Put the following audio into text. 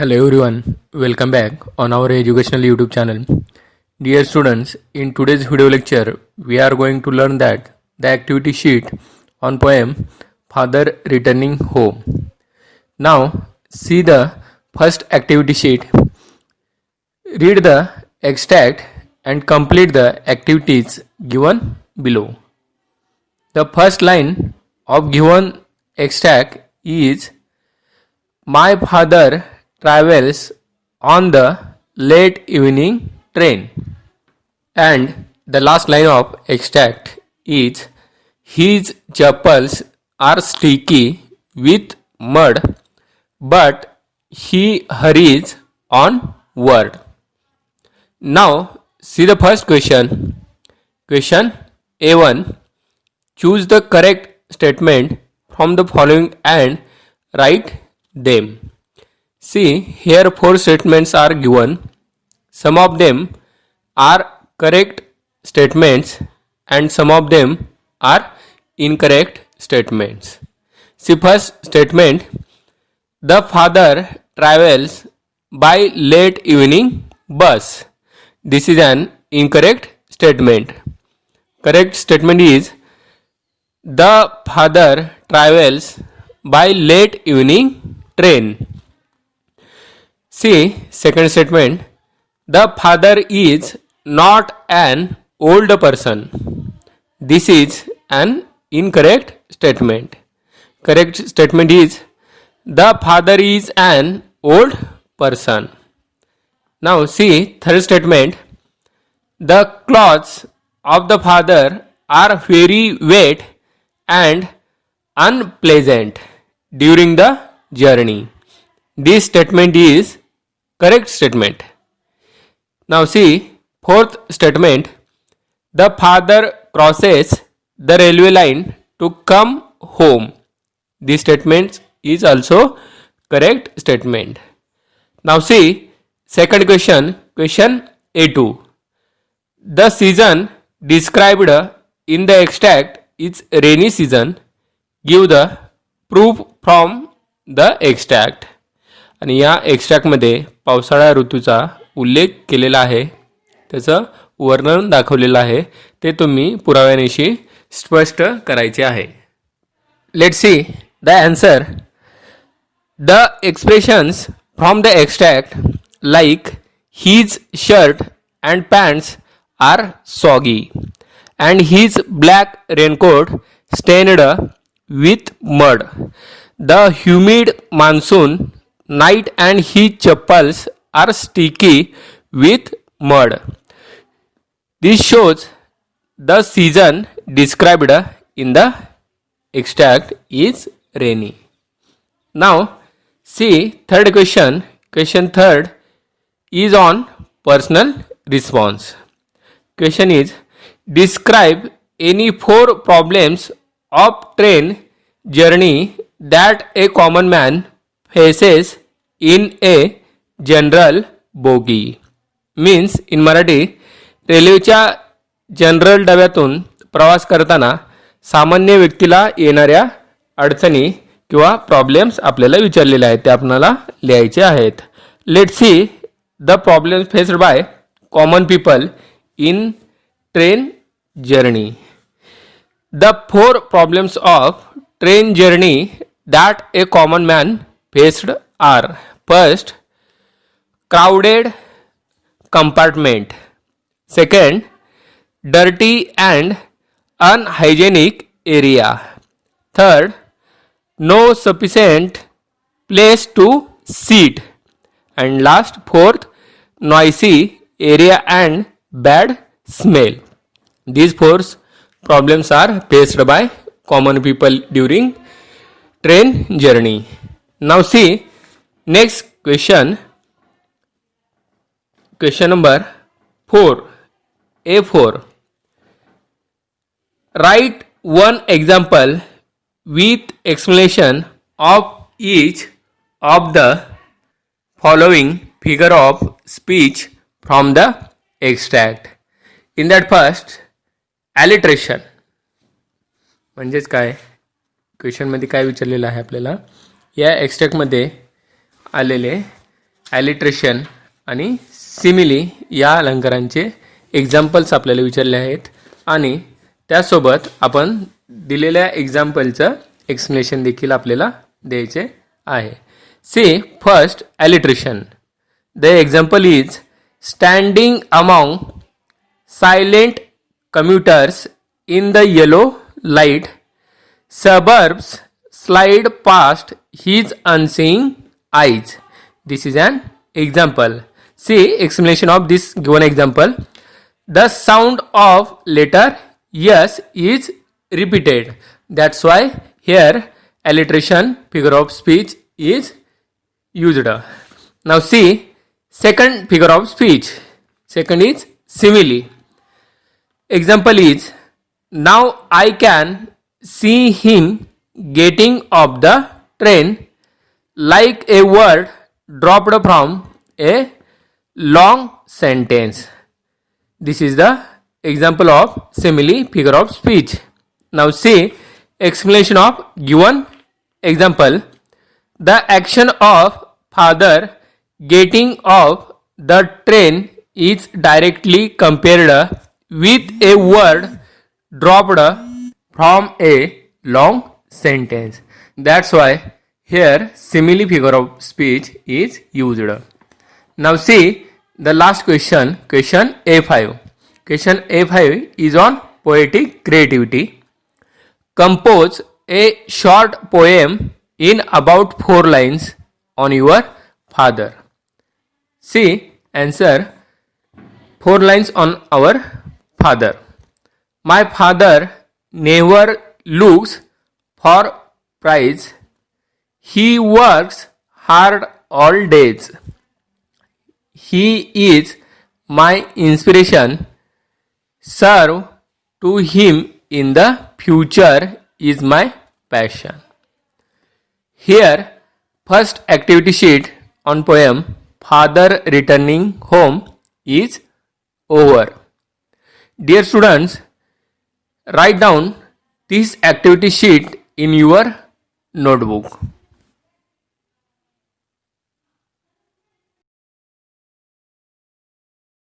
Hello everyone, welcome back on our educational YouTube channel. Dear students, in today's video lecture, we are going to learn that the activity sheet on poem Father Returning Home. Now, see the first activity sheet. Read the extract and complete the activities given below. The first line of given extract is My father travels on the late evening train. And the last line of extract is His chappals are sticky with mud, but he hurries onward. Now see the first question. Question A1. Choose the correct statement from the following and write them. See, here four statements are given. Some of them are correct statements and some of them are incorrect statements. See, first statement, the father travels by late evening bus. This is an incorrect statement. Correct statement is the father travels by late evening train. See, second statement, the father is not an old person. This is an incorrect statement. Correct statement is the father is an old person. Now see, third statement, the clothes of the father are very wet and unpleasant during the journey. This statement is correct statement. Now see, fourth statement, the father crosses the railway line to come home. This statement is also correct statement. Now see, second question, question A2. The season described in the extract is rainy season. Give the proof from the extract. आणि या एक्स्ट्रॅक्टमध्ये पावसाळा ऋतूचा उल्लेख केलेला आहे, त्याचं वर्णन दाखवलेलं आहे, ते तुम्ही पुराव्यानिशी स्पष्ट करायचे आहे. Let's see the answer. The expressions from the extract like his shirt and pants are soggy and his black raincoat stained with mud. The humid monsoon night and his chappals are sticky with mud. This shows the season described in the extract is rainy. Now see third question. Question third is on personal response. Question is describe any four problems of train journey that a common man faces in a general bogie. Means in Marathi, रेल्वेच्या general डब्यातून प्रवास करताना सामान्य व्यक्तीला येणाऱ्या अडचणी किंवा problems आपल्याला विचारलेले आहेत, ते आपल्याला लिहायचे आहेत. Let's see the problems faced by common people in train journey. The four problems of train journey that a common man faced are: first, crowded compartment; second, dirty and unhygienic area; third, no sufficient place to sit; and last, fourth, noisy area and bad smell. These four problems are faced by common people during train journey. Now see next question. Question number 4. A4. Write one example with explanation of each of the following figure of speech from the extract. In that first, ॲलिट्रेशन म्हणजेच काय, क्वेश्चनमध्ये काय विचारलेलं आहे आपल्याला, या एक्स्ट्रॅक्टमध्ये आलेले ॲलिट्रेशन आणि simile या अलंकारांचे एक्झाम्पल्स आपल्याला विचारले आहेत आणि त्यासोबत आपण दिलेल्या एक्झाम्पलचं एक्सप्लेनेशन देखील आपल्याला द्यायचे आहे. See first alliteration. The example is standing among silent commuters in the yellow light, suburbs slide past his unseeing eyes. This is an example. See explanation of this given example. The sound of letter yes is repeated. That's why here alliteration figure of speech is used. Now see second figure of speech. Second is simile. Example is, now I can see him getting off the train, like a word dropped from a long sentence. This is the example of simile figure of speech. Now see explanation of given example. The action of father getting off the train is directly compared with a word dropped from a long sentence. That's why here simile figure of speech is used. Now see the last question, question A5. Question A5 is on poetic creativity. Compose a short poem in about 4 lines on your father. See answer 4 lines on our father. My father never looks for prize. He works hard all days. He is my inspiration. Serve to him in the future is my passion. Here, first activity sheet on poem Father Returning Home is over. Dear students, write down this activity sheet in your notebook.